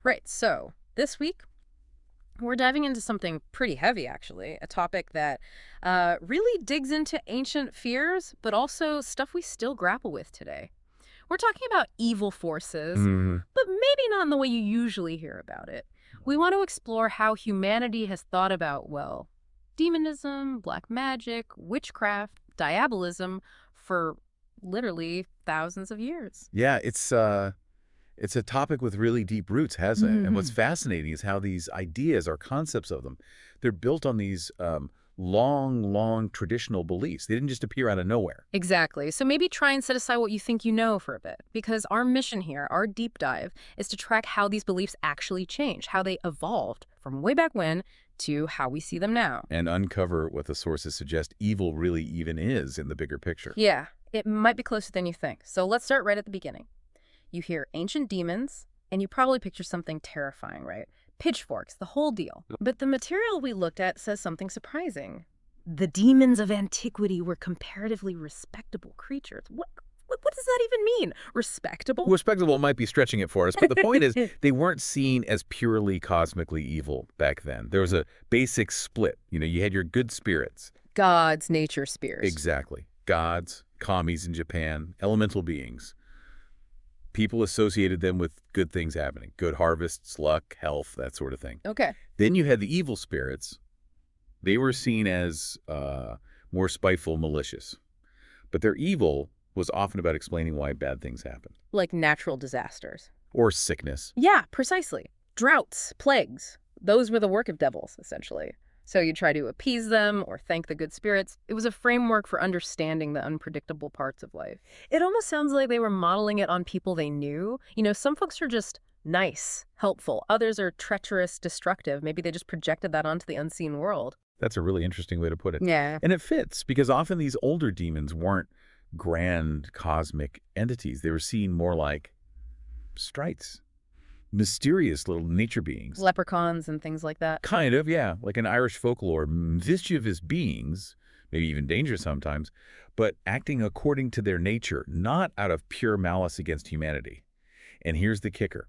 Right, so this week we're diving into something pretty heavy, actually, a topic that really digs into ancient fears, but also stuff we still grapple with today. We're talking about evil forces, Hmm. but maybe not in the way you usually hear about it. We want to explore how humanity has thought about, well, demonism, black magic, witchcraft, diabolism for literally thousands of years. Yeah, it's a topic with really deep roots, hasn't it? And what's Hmm. fascinating is how these ideas or concepts of them, they're built on these long traditional beliefs. They didn't just appear out of nowhere. Exactly. So maybe try and set aside what you think you know for a bit, because our mission here, our deep dive, is to track how these beliefs actually change, how they evolved from way back when to how we see them now. And uncover what the sources suggest evil really even is in the bigger picture. Yeah, it might be closer than you think. So let's start right at the beginning. You hear ancient demons, and you probably picture something terrifying, right? Pitchforks, the whole deal. But the material we looked at says something surprising. The demons of antiquity were comparatively respectable creatures. What does that even mean? Respectable? Respectable might be stretching it for us, but the point is they weren't seen as purely cosmically evil back then. There was a basic split. You had your good spirits. Gods, nature, spirits. Exactly. Gods, kamis in Japan, elemental beings. People associated them with good things happening, good harvests, luck, health, that sort of thing. Okay. Then you had the evil spirits. They were seen as more spiteful, malicious. But their evil was often about explaining why bad things happen. Like natural disasters. Or sickness. Yeah, precisely. Droughts, plagues. Those were the work of devils, essentially. So you try to appease them or thank the good spirits. It was a framework for understanding the unpredictable parts of life. It almost sounds like they were modeling it on people they knew. Some folks are just nice, helpful. Others are treacherous, destructive. Maybe they just projected that onto the unseen world. That's a really interesting way to put it. Yeah. And it fits because often these older demons weren't grand cosmic entities. They were seen more like sprites, mysterious little nature beings. Leprechauns and things like that. Kind of, yeah. Like in Irish folklore, mischievous beings, maybe even dangerous sometimes, but acting according to their nature, not out of pure malice against humanity. And here's the kicker.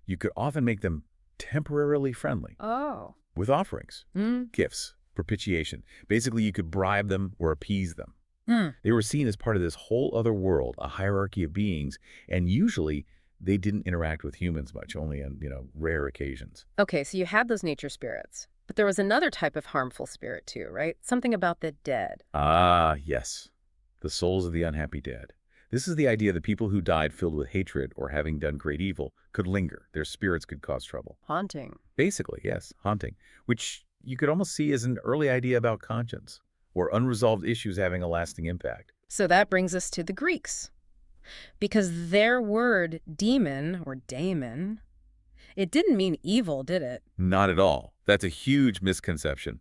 You could often make them temporarily friendly Oh. with offerings, Mm. gifts, propitiation. Basically, you could bribe them or appease them. Mm. They were seen as part of this whole other world, a hierarchy of beings, and usually they didn't interact with humans much, only on, rare occasions. Okay, so you had those nature spirits. But there was another type of harmful spirit too, right? Something about the dead. Ah, yes. The souls of the unhappy dead. This is the idea that people who died filled with hatred or having done great evil could linger. Their spirits could cause trouble. Haunting. Basically, yes, haunting, which you could almost see as an early idea about conscience or unresolved issues having a lasting impact. So that brings us to the Greeks. Because their word demon or daemon, it didn't mean evil, did it? Not at all. That's a huge misconception.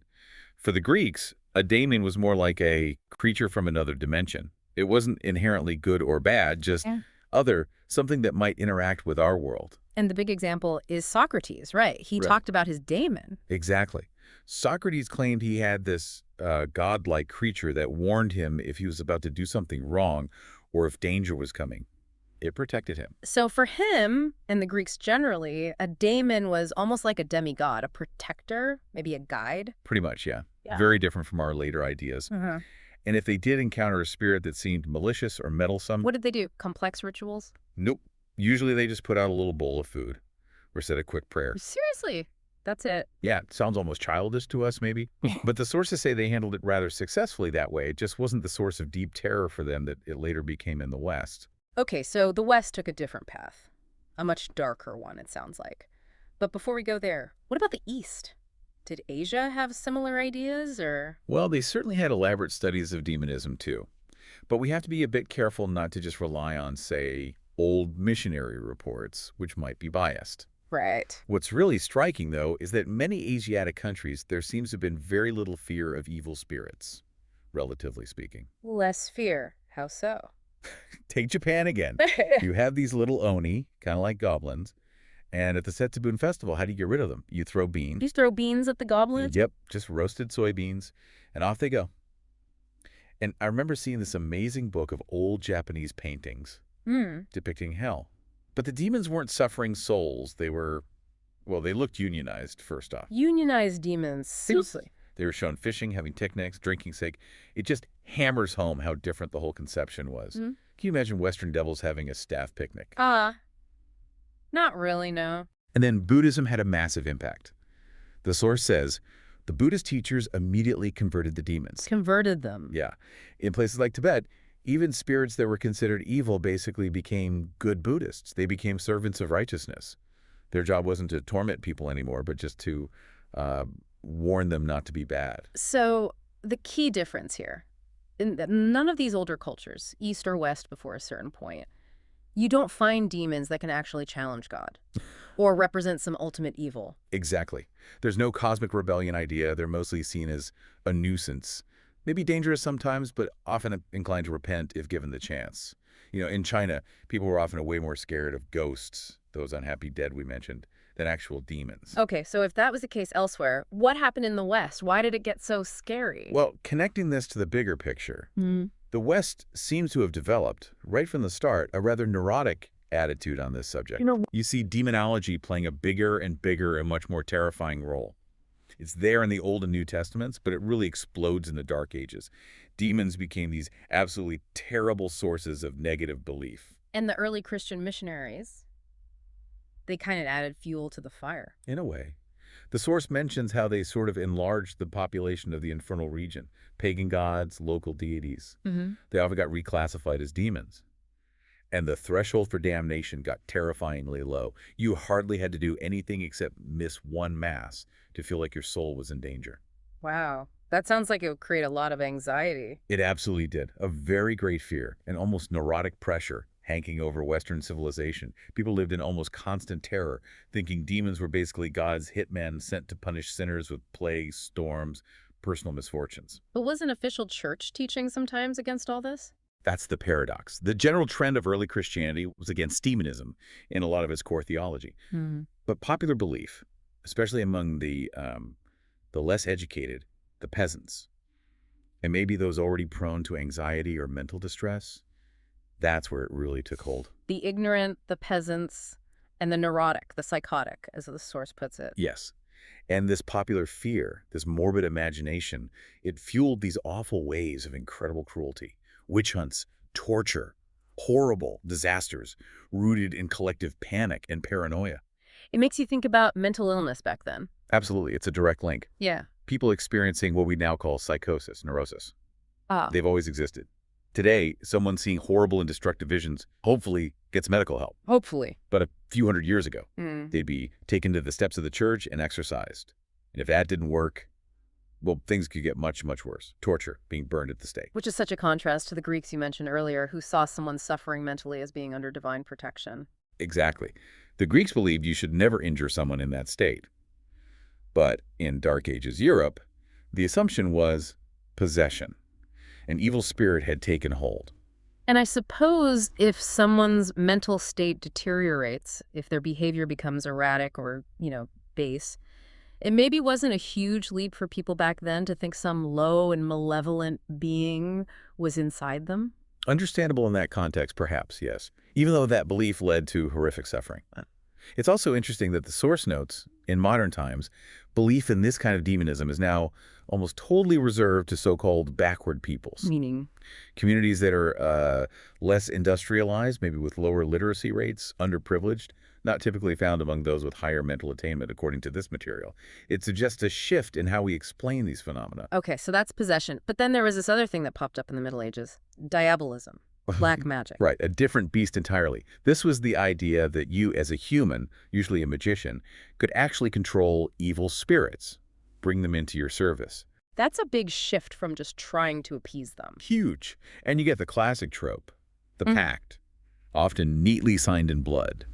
For the Greeks, a daemon was more like a creature from another dimension. It wasn't inherently good or bad, just Yeah. other, something that might interact with our world. And the big example is Socrates, right? He Right. talked about his daemon. Exactly. Socrates claimed he had this godlike creature that warned him if he was about to do something wrong or if danger was coming. It protected him. So for him, and the Greeks generally, a daemon was almost like a demigod, a protector, maybe a guide. Pretty much, yeah. Yeah. Very different from our later ideas. Uh-huh. And if they did encounter a spirit that seemed malicious or meddlesome, What did they do? Complex rituals? nope. Usually they just put out a little bowl of food or said a quick prayer. Seriously, that's it. Yeah, it sounds almost childish to us, maybe. But the sources say they handled it rather successfully that way. It just wasn't the source of deep terror for them that it later became in the West. Okay, so the West took a different path. A much darker one, it sounds like. But before we go there, what about the East? Did Asia have similar ideas, or? Well, they certainly had elaborate studies of demonism, too. But we have to be a bit careful not to just rely on, say, old missionary reports, which might be biased. Right. What's really striking, though, is that many Asiatic countries, there seems to have been very little fear of evil spirits, relatively speaking. Less fear. How so? Take Japan again. You have these little oni, kind of like goblins, and at the Setsubun Festival, how do you get rid of them? You throw beans. You throw beans at the goblins? Yep, just roasted soybeans, and off they go. And I remember seeing this amazing book of old Japanese paintings Hmm. depicting hell. But the demons weren't suffering souls. They were Well, they looked unionized, first off. Unionized demons, seriously. They were shown fishing, having picnics, drinking sake. It just hammers home how different the whole conception was. Mm-hmm. Can you imagine Western devils having a staff picnic? Not really, no. And then Buddhism had a massive impact. The source says the Buddhist teachers immediately converted the demons. Converted them. Yeah. In places like Tibet, even spirits that were considered evil basically became good Buddhists. They became servants of righteousness. Their job wasn't to torment people anymore, but just to warn them not to be bad. So the key difference here, in none of these older cultures, East or West before a certain point, you don't find demons that can actually challenge God or represent some ultimate evil. Exactly. There's no cosmic rebellion idea. They're mostly seen as a nuisance. Maybe dangerous sometimes, but often inclined to repent if given the chance. In China, people were often way more scared of ghosts, those unhappy dead we mentioned, than actual demons. Okay, so if that was the case elsewhere, what happened in the West? Why did it get so scary? Well, connecting this to the bigger picture, the West seems to have developed, right from the start, a rather neurotic attitude on this subject. You see demonology playing a bigger and bigger and much more terrifying role. It's there in the Old and New Testaments, but it really explodes in the Dark Ages. Demons became these absolutely terrible sources of negative belief. And the early Christian missionaries, they kind of added fuel to the fire. In a way. The source mentions how they sort of enlarged the population of the infernal region. Pagan gods, local deities. They often got reclassified as demons. And the threshold for damnation got terrifyingly low. You hardly had to do anything except miss one mass to feel like your soul was in danger. Wow. That sounds like it would create a lot of anxiety. It absolutely did. A very great fear and almost neurotic pressure hanging over Western civilization. People lived in almost constant terror, thinking demons were basically God's hitmen sent to punish sinners with plagues, storms, personal misfortunes. But wasn't official church teaching sometimes against all this? That's the paradox. The general trend of early Christianity was against demonism in a lot of its core theology. But popular belief, especially among the less educated, the peasants, and maybe those already prone to anxiety or mental distress, that's where it really took hold. The ignorant, the peasants, and the neurotic, the psychotic, as the source puts it. Yes. And this popular fear, this morbid imagination, it fueled these awful waves of incredible cruelty. Witch hunts, torture, horrible disasters rooted in collective panic and paranoia. It makes you think about mental illness back then. Absolutely. It's a direct link. Yeah. People experiencing what we now call psychosis, neurosis. Ah. They've always existed. Today, someone seeing horrible and destructive visions hopefully gets medical help. Hopefully. But a few hundred years ago, they'd be taken to the steps of the church and exorcised. And if that didn't work, well, things could get much, much worse. Torture, being burned at the stake. Which is such a contrast to the Greeks you mentioned earlier, who saw someone suffering mentally as being under divine protection. Exactly. The Greeks believed you should never injure someone in that state. But in Dark Ages Europe, the assumption was possession. An evil spirit had taken hold. And I suppose if someone's mental state deteriorates, if their behavior becomes erratic or, base, it maybe wasn't a huge leap for people back then to think some low and malevolent being was inside them. Understandable in that context, perhaps, yes, even though that belief led to horrific suffering. It's also interesting that the source notes, in modern times, belief in this kind of demonism is now almost totally reserved to so-called backward peoples. Meaning? Communities that are less industrialized, maybe with lower literacy rates, underprivileged, not typically found among those with higher mental attainment, according to this material. It suggests a shift in how we explain these phenomena. Okay, so that's possession. But then there was this other thing that popped up in the Middle Ages, diabolism, black magic. Right, a different beast entirely. This was the idea that you, as a human, usually a magician, could actually control evil spirits, bring them into your service. That's a big shift from just trying to appease them. Huge. And you get the classic trope, the pact, often neatly signed in blood.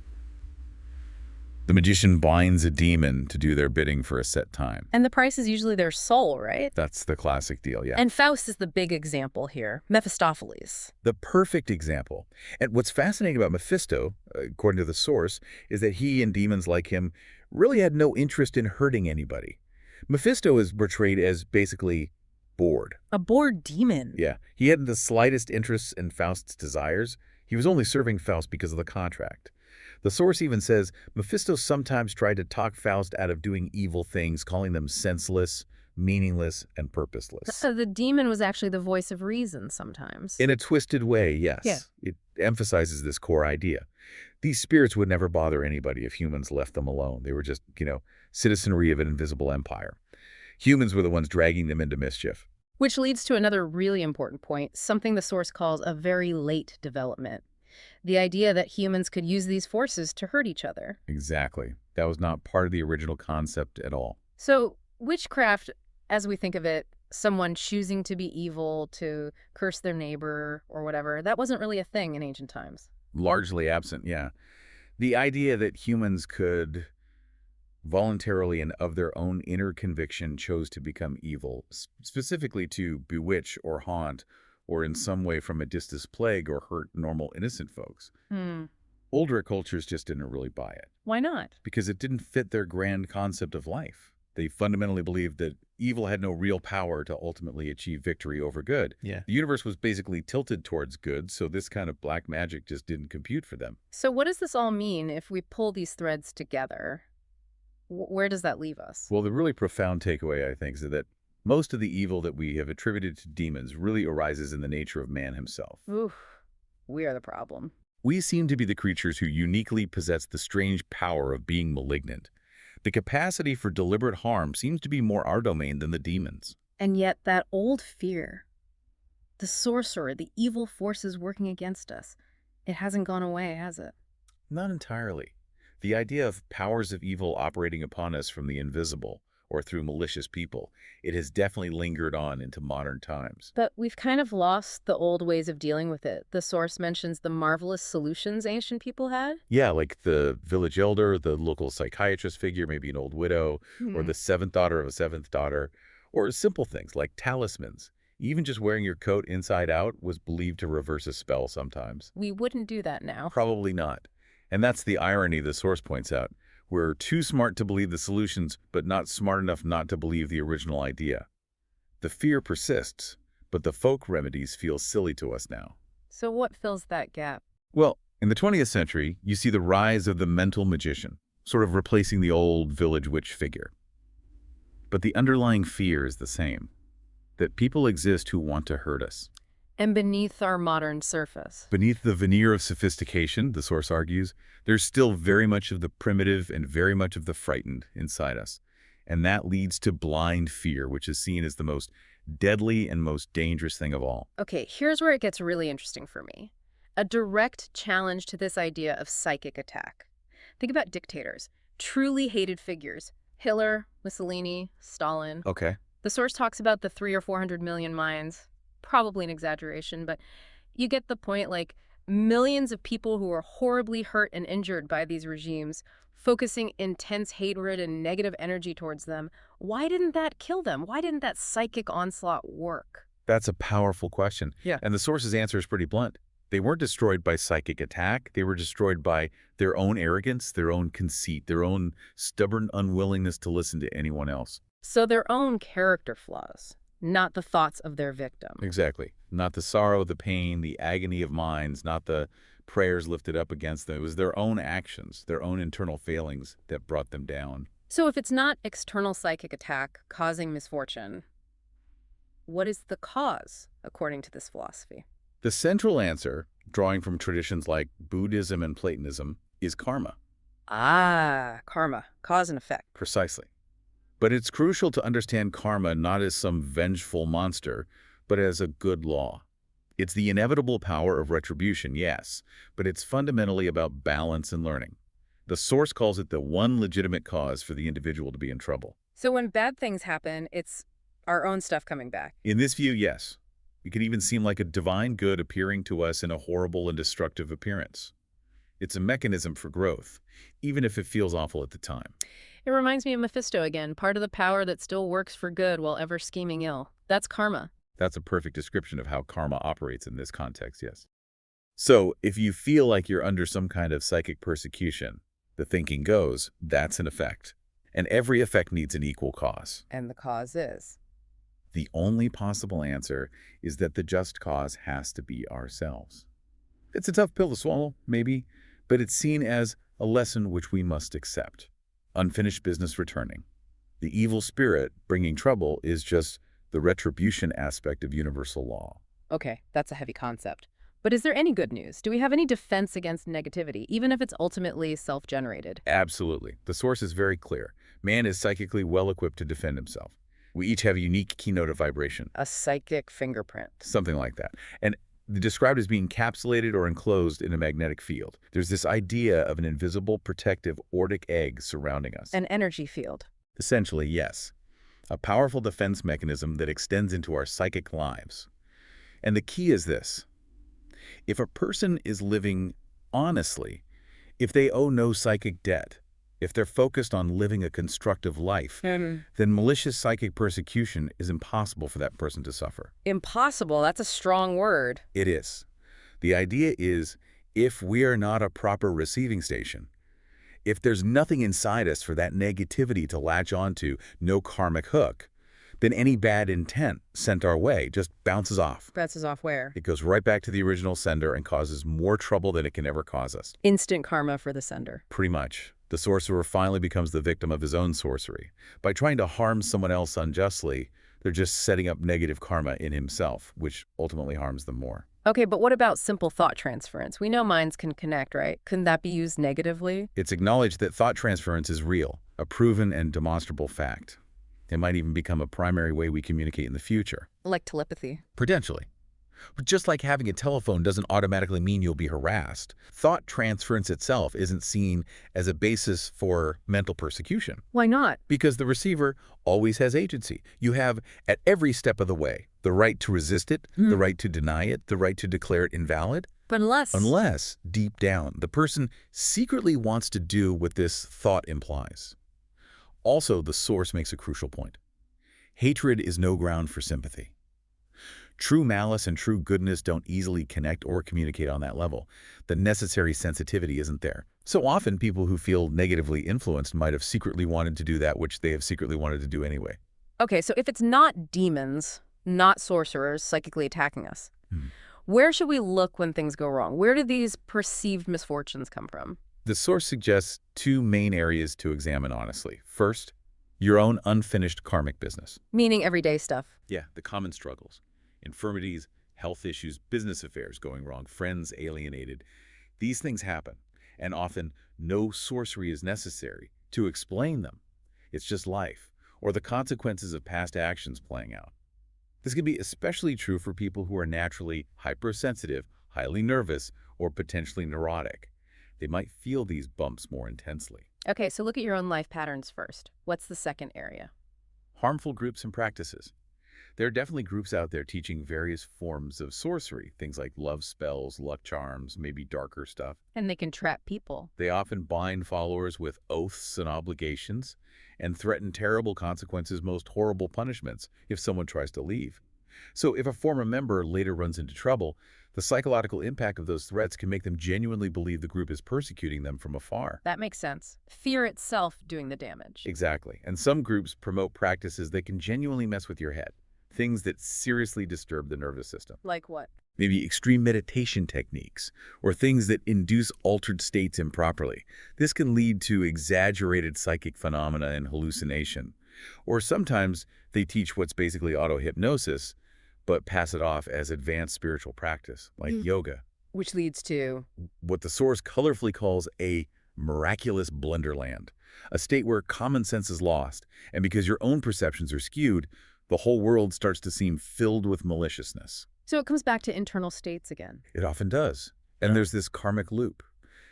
The magician binds a demon to do their bidding for a set time. And the price is usually their soul, right? That's the classic deal, yeah. And Faust is the big example here. Mephistopheles. The perfect example. And what's fascinating about Mephisto, according to the source, is that he and demons like him really had no interest in hurting anybody. Mephisto is portrayed as basically bored. A bored demon. Yeah. He hadn't the slightest interest in Faust's desires. He was only serving Faust because of the contract. The source even says Mephisto sometimes tried to talk Faust out of doing evil things, calling them senseless, meaningless, and purposeless. The demon was actually the voice of reason sometimes. In a twisted way, Yeah. yes. It emphasizes this core idea. These spirits would never bother anybody if humans left them alone. They were just, citizenry of an invisible empire. Humans were the ones dragging them into mischief. Which leads to another really important point, something the source calls a very late development. The idea that humans could use these forces to hurt each other. Exactly. That was not part of the original concept at all. So witchcraft, as we think of it, someone choosing to be evil, to curse their neighbor or whatever, that wasn't really a thing in ancient times. Largely absent, yeah. The idea that humans could voluntarily and of their own inner conviction chose to become evil, specifically to bewitch or haunt, or in some way from a distant plague or hurt normal innocent folks. Hmm. Older cultures just didn't really buy it, Why not? because it didn't fit their grand concept of life. They fundamentally believed that evil had no real power to ultimately achieve victory over good. Yeah. The universe was basically tilted towards good, so this kind of black magic just didn't compute for them. So what does this all mean if we pull these threads together? Where does that leave us? Well, the really profound takeaway, I think, is that most of the evil that we have attributed to demons really arises in the nature of man himself. Oof, we are the problem. We seem to be the creatures who uniquely possess the strange power of being malignant. The capacity for deliberate harm seems to be more our domain than the demons. And yet that old fear, the sorcerer, the evil forces working against us, it hasn't gone away, has it? Not entirely. The idea of powers of evil operating upon us from the invisible or through malicious people, it has definitely lingered on into modern times. But we've kind of lost the old ways of dealing with it. The source mentions the marvelous solutions ancient people had. Yeah, like the village elder, the local psychiatrist figure, maybe an old widow, or the seventh daughter of a seventh daughter, or simple things like talismans. Even just wearing your coat inside out was believed to reverse a spell sometimes. We wouldn't do that now. Probably not. And that's the irony the source points out. We're too smart to believe the solutions, but not smart enough not to believe the original idea. The fear persists, but the folk remedies feel silly to us now. So what fills that gap? Well, in the 20th century, you see the rise of the mental magician, sort of replacing the old village witch figure. But the underlying fear is the same, that people exist who want to hurt us. And beneath our modern surface. Beneath the veneer of sophistication, the source argues, there's still very much of the primitive and very much of the frightened inside us. And that leads to blind fear, which is seen as the most deadly and most dangerous thing of all. Okay, here's where it gets really interesting for me. A direct challenge to this idea of psychic attack. Think about dictators, truly hated figures. Hitler, Mussolini, Stalin. Okay. The source talks about the 300 or 400 million minds. Probably an exaggeration, but you get the point, like millions of people who are horribly hurt and injured by these regimes, focusing intense hatred and negative energy towards them. Why didn't that kill them? Why didn't that psychic onslaught work? That's a powerful question. Yeah. And the source's answer is pretty blunt. They weren't destroyed by psychic attack. They were destroyed by their own arrogance, their own conceit, their own stubborn unwillingness to listen to anyone else. So their own character flaws, not the thoughts of their victim. Exactly. Not the sorrow, the pain, the agony of minds, not the prayers lifted up against them. It was their own actions, their own internal failings that brought them down. So if it's not external psychic attack causing misfortune, what is the cause, according to this philosophy? The central answer, drawing from traditions like Buddhism and Platonism, is karma. Ah, karma, cause and effect. Precisely. But it's crucial to understand karma not as some vengeful monster, but as a good law. It's the inevitable power of retribution, yes, but it's fundamentally about balance and learning. The source calls it the one legitimate cause for the individual to be in trouble. So when bad things happen, it's our own stuff coming back. In this view, yes. It can even seem like a divine good appearing to us in a horrible and destructive appearance. It's a mechanism for growth, even if it feels awful at the time. It reminds me of Mephisto again, part of the power that still works for good while ever scheming ill. That's karma. That's a perfect description of how karma operates in this context, yes. So, if you feel like you're under some kind of psychic persecution, the thinking goes, that's an effect. And every effect needs an equal cause. And the cause is? The only possible answer is that the just cause has to be ourselves. It's a tough pill to swallow, maybe, but it's seen as a lesson which we must accept. Unfinished business returning. The evil spirit bringing trouble is just the retribution aspect of universal law. Okay, that's a heavy concept. But is there any good news? Do we have any defense against negativity, even if it's ultimately self-generated? Absolutely. The source is very clear. Man is psychically well-equipped to defend himself. We each have a unique keynote of vibration. A psychic fingerprint. Something like that. And described as being encapsulated or enclosed in a magnetic field. There's this idea of an invisible, protective, auric egg surrounding us. An energy field. Essentially, yes. A powerful defense mechanism that extends into our psychic lives. And the key is this. If a person is living honestly, if they owe no psychic debt, if they're focused on living a constructive life, then malicious psychic persecution is impossible for that person to suffer. Impossible? That's a strong word. It is. The idea is, if we are not a proper receiving station, if there's nothing inside us for that negativity to latch onto, no karmic hook, then any bad intent sent our way just bounces off. Bounces off where? It goes right back to the original sender and causes more trouble than it can ever cause us. Instant karma for the sender. Pretty much. The sorcerer finally becomes the victim of his own sorcery. By trying to harm someone else unjustly, they're just setting up negative karma in himself, which ultimately harms them more. Okay, but what about simple thought transference? We know minds can connect, right? Couldn't that be used negatively? It's acknowledged that thought transference is real, a proven and demonstrable fact. It might even become a primary way we communicate in the future. Like telepathy. Potentially. But just like having a telephone doesn't automatically mean you'll be harassed, thought transference itself isn't seen as a basis for mental persecution. Why not? Because the receiver always has agency. You have, at every step of the way, the right to resist it, the right to deny it, the right to declare it invalid. But Unless, deep down, the person secretly wants to do what this thought implies. Also, the source makes a crucial point. Hatred is no ground for sympathy. True malice and true goodness don't easily connect or communicate on that level. The necessary sensitivity isn't there. So often, people who feel negatively influenced might have secretly wanted to do that which they have secretly wanted to do anyway. Okay, so if it's not demons, not sorcerers psychically attacking us, where should we look when things go wrong? Where do these perceived misfortunes come from? The source suggests two main areas to examine honestly. First, your own unfinished karmic business. Meaning everyday stuff. Yeah, the common struggles. Infirmities, health issues, business affairs going wrong, friends alienated. These things happen, and often no sorcery is necessary to explain them. It's just life, or the consequences of past actions playing out. This can be especially true for people who are naturally hypersensitive, highly nervous, or potentially neurotic. They might feel these bumps more intensely. Okay, so look at your own life patterns first. What's the second area? Harmful groups and practices. There are definitely groups out there teaching various forms of sorcery, things like love spells, luck charms, maybe darker stuff. And they can trap people. They often bind followers with oaths and obligations and threaten terrible consequences, most horrible punishments, if someone tries to leave. So if a former member later runs into trouble, the psychological impact of those threats can make them genuinely believe the group is persecuting them from afar. That makes sense. Fear itself doing the damage. Exactly. And some groups promote practices that can genuinely mess with your head. Things that seriously disturb the nervous system. Like what? Maybe extreme meditation techniques, or things that induce altered states improperly. This can lead to exaggerated psychic phenomena and hallucination. Or sometimes they teach what's basically auto-hypnosis, but pass it off as advanced spiritual practice, like yoga. Which leads to? What the source colorfully calls a miraculous blenderland, a state where common sense is lost, and because your own perceptions are skewed, the whole world starts to seem filled with maliciousness. So it comes back to internal states again. It often does. And there's this karmic loop.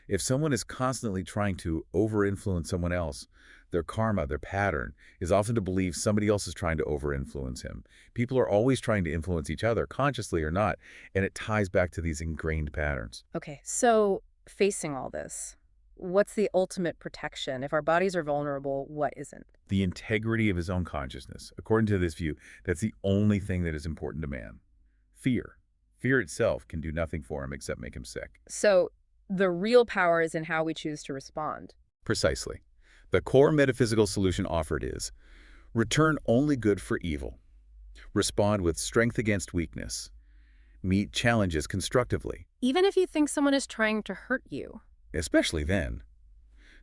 If someone is constantly trying to over-influence someone else, their karma, their pattern, is often to believe somebody else is trying to over-influence him. People are always trying to influence each other, consciously or not, and it ties back to these ingrained patterns. Okay, so facing all this, what's the ultimate protection? If our bodies are vulnerable, what isn't? The integrity of his own consciousness. According to this view, that's the only thing that is important to man. Fear. Fear itself can do nothing for him except make him sick. So the real power is in how we choose to respond. Precisely. The core metaphysical solution offered is, return only good for evil. Respond with strength against weakness. Meet challenges constructively. Even if you think someone is trying to hurt you. especially then.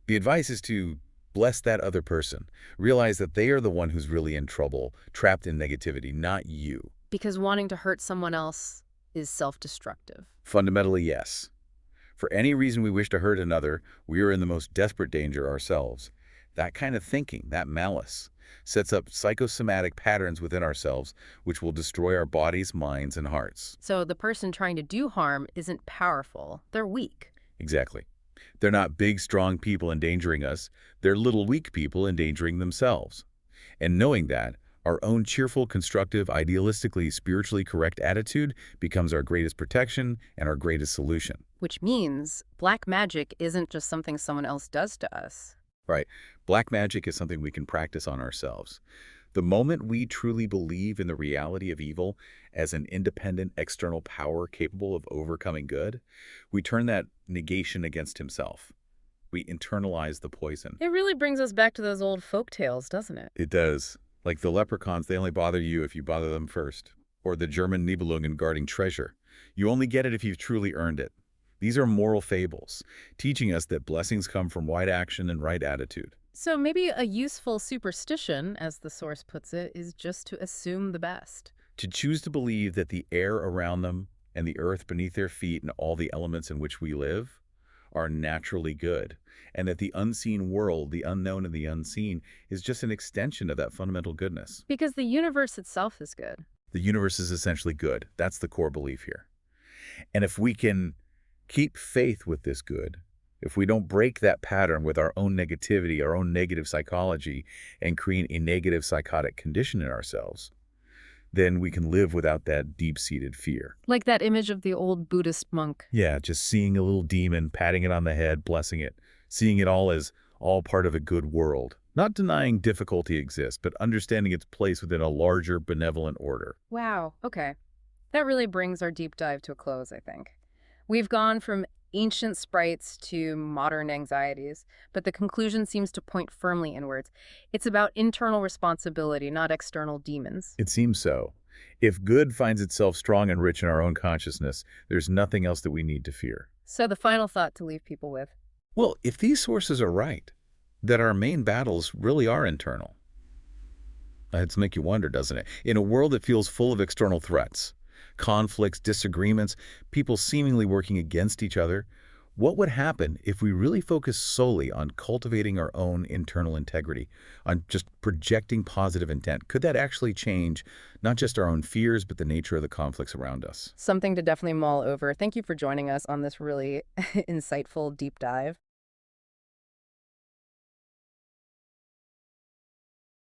The advice is to bless that other person. Realize that they are the one who's really in trouble, trapped in negativity, not you. Because wanting to hurt someone else is self-destructive. Fundamentally, yes. For any reason we wish to hurt another, we are in the most desperate danger ourselves. That kind of thinking, that malice, sets up psychosomatic patterns within ourselves which will destroy our bodies, minds, and hearts. So the person trying to do harm isn't powerful. They're weak. Exactly. They're not big, strong people endangering us. They're little, weak people endangering themselves. And knowing that, our own cheerful, constructive, idealistically, spiritually correct attitude becomes our greatest protection and our greatest solution. Which means black magic isn't just something someone else does to us. Right. Black magic is something we can practice on ourselves. The moment we truly believe in the reality of evil as an independent external power capable of overcoming good, we turn that negation against himself. We internalize the poison. It really brings us back to those old folk tales, doesn't it? It does. Like the leprechauns, they only bother you if you bother them first. Or the German Nibelungen guarding treasure. You only get it if you've truly earned it. These are moral fables, teaching us that blessings come from right action and right attitude. So maybe a useful superstition, as the source puts it, is just to assume the best. To choose to believe that the air around them and the earth beneath their feet and all the elements in which we live are naturally good, and that the unseen world, the unknown and the unseen, is just an extension of that fundamental goodness. Because the universe itself is good. The universe is essentially good. That's the core belief here. And if we can keep faith with this good, if we don't break that pattern with our own negativity, our own negative psychology, and create a negative psychotic condition in ourselves, then we can live without that deep-seated fear. Like that image of the old Buddhist monk. Yeah, just seeing a little demon, patting it on the head, blessing it, seeing it all as all part of a good world. Not denying difficulty exists, but understanding its place within a larger, benevolent order. Wow, okay. That really brings our deep dive to a close, I think. We've gone from ancient sprites to modern anxieties, but the conclusion seems to point firmly inwards. It's about internal responsibility, not external demons. It seems so. If good finds itself strong and rich in our own consciousness, there's nothing else that we need to fear. So the final thought to leave people with. Well, if these sources are right, that our main battles really are internal. That's make you wonder, doesn't it? In a world that feels full of external threats, conflicts, disagreements, people seemingly working against each other, what would happen if we really focus solely on cultivating our own internal integrity, on just projecting positive intent? Could that actually change not just our own fears, but the nature of the conflicts around us? Something to definitely mull over. Thank you for joining us on this really insightful deep dive.